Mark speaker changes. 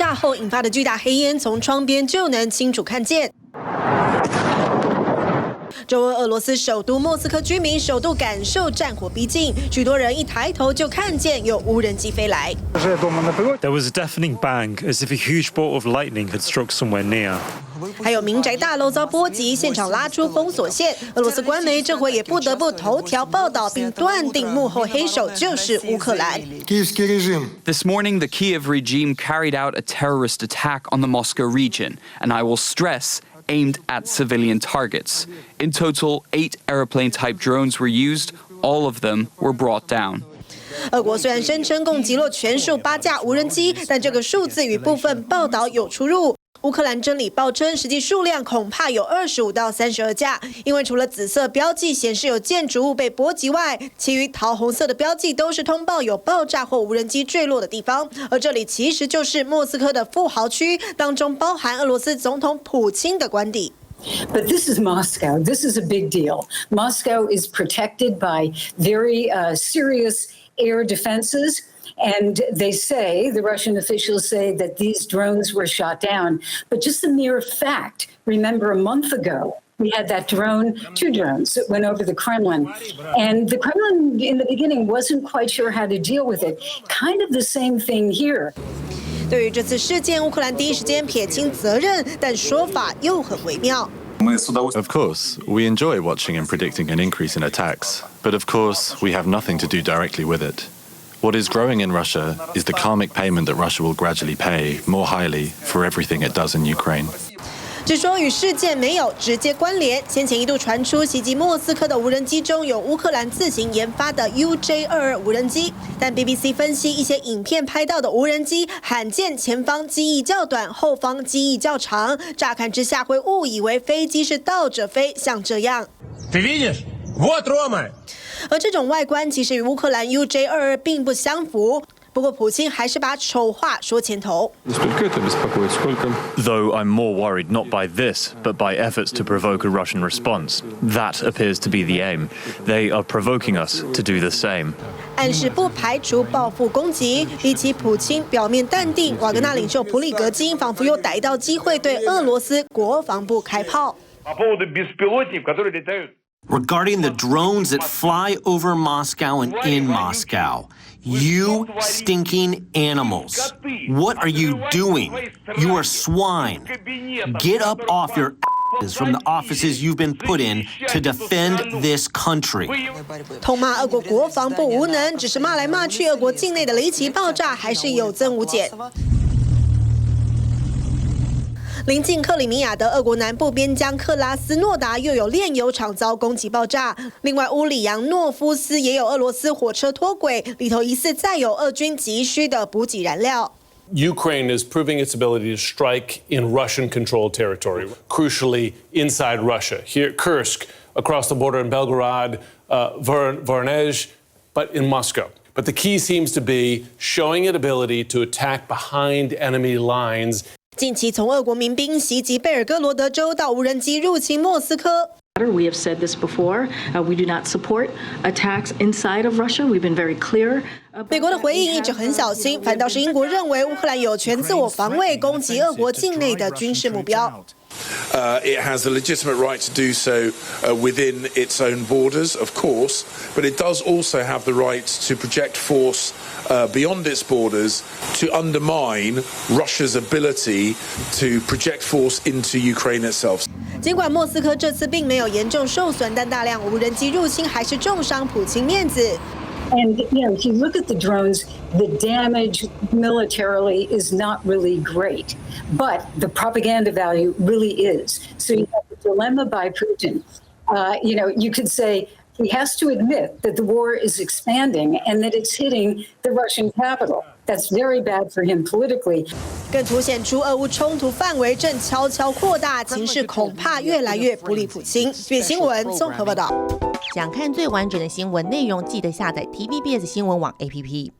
Speaker 1: 炸后引发的巨大黑烟，从窗边就能清楚看见。周二，俄罗斯首都莫斯科居民首度感受战火逼近，许多人一抬头就看见有无人机飞来。
Speaker 2: There was a deafening bang, as if a huge bolt of lightning had struck somewhere near.
Speaker 1: 还有民宅大楼遭波及，现场拉出封锁线。俄罗斯官媒这回也不得不头条报道，并断定幕后黑手就是乌克兰。
Speaker 3: This morning, the Kiev regime carried out a terrorist attack on the Moscow region, and I will stress, aimed at civilian targets. In total, 8 airplane-type drones were used. All of them were brought down.
Speaker 1: 俄国虽然声称共击落全数8架无人机，但这个数字与部分报道有出入。乌克兰真理报称，实际数量恐怕有25到32架，因为除了紫色标记显示有建筑物被波及外，其余桃红色的标记都是通报有爆炸或无人机坠落的地方。而这里其实就是莫斯科的富豪区，当中包含俄罗斯总统普京的官邸。
Speaker 4: But this is Moscow. This is a big deal. Moscow is protected by very serious air defenses. And they say, the Russian officials say that these drones were shot down. But just the mere fact, remember a month ago, we had that drone, 2 drones that went over the Kremlin. And the Kremlin, in the beginning, wasn't quite sure how to deal with it. Kind of the same thing here.
Speaker 1: 对于这次事件，乌克兰第一时间撇清责任，但说法又很微妙。
Speaker 5: Of course, we enjoy watching and predicting an increase in attacks. But of course, we have nothing to do directly with it. What is growing in Russia is the karmic payment that Russia will gradually pay more highly for everything it does in Ukraine.
Speaker 1: 据说与事件没有直接关联。先前一度传出袭击莫斯科的无人机中有乌克兰自行研发的 UJ-22无人机，但 BBC 分析一些影片拍到的无人机罕见前方机翼较短，后方机翼较长，乍看之下会误以为飞机是倒着飞，像这样。而这种外观其实与乌克兰 UJ-22并不相符。不过普京还是把丑话说前头。
Speaker 2: Though I'm more worried not by this, but by efforts to provoke a Russian response. That appears to be the aim. They are provoking us to do the same.
Speaker 1: 暗示不排除报复攻击。比起普京表面淡定，瓦格纳领袖普里格金仿佛又逮到机会对俄罗斯国防部开炮。
Speaker 6: Regarding the drones that fly over Moscow and in Moscow, you stinking animals. What are you doing? You are swine. Get up off your asses from the offices you've been put in to defend this country.
Speaker 1: 痛骂俄国国防部无能，只是骂来骂去，俄国境内的离奇爆炸还是有增无减。临近克里米亚的俄国南部边疆克拉斯诺达又有炼油厂遭攻击爆炸，另外乌里扬诺夫斯也有俄罗斯火车脱轨，里头疑似载有俄军急需的补给燃料。
Speaker 7: Ukraine is proving its ability to strike in Russian-controlled territory, crucially inside Russia. Here, Kursk, across the border in Belgorod, Voronezh, but in Moscow. But the key seems to be showing an ability to attack behind enemy lines.
Speaker 1: 近期从俄国民兵袭击贝尔哥罗德州到无人机入侵莫斯科。
Speaker 8: We have said this before. We do not support attacks inside of Russia. We've been very clear.
Speaker 1: 美国的回应一直很小心，反倒是英国认为乌克兰有权自我防卫，攻击俄国境内的军事目标。
Speaker 9: It has the legitimate right to do so within its own borders, of course, but it does also have the right to project force beyond its borders to undermine Russia's ability to project force into Ukraine itself.
Speaker 1: 尽管莫斯科这次并没有严重受损，但大量无人机入侵还是重伤普京面子。
Speaker 4: And, if you look at the drones, the damage militarily is not really great, but the propaganda value really is. So you have the dilemma by Putin. You could say he has to admit that the war is expanding and that it's hitting the Russian capital. That's very bad for him politically.
Speaker 1: 更凸显出俄乌冲突范围正悄悄扩大，情势恐怕越来越不利普京。TVBS新闻综合报道。
Speaker 10: 想看最完整的新闻内容，记得下载TVBS 新闻网 APP。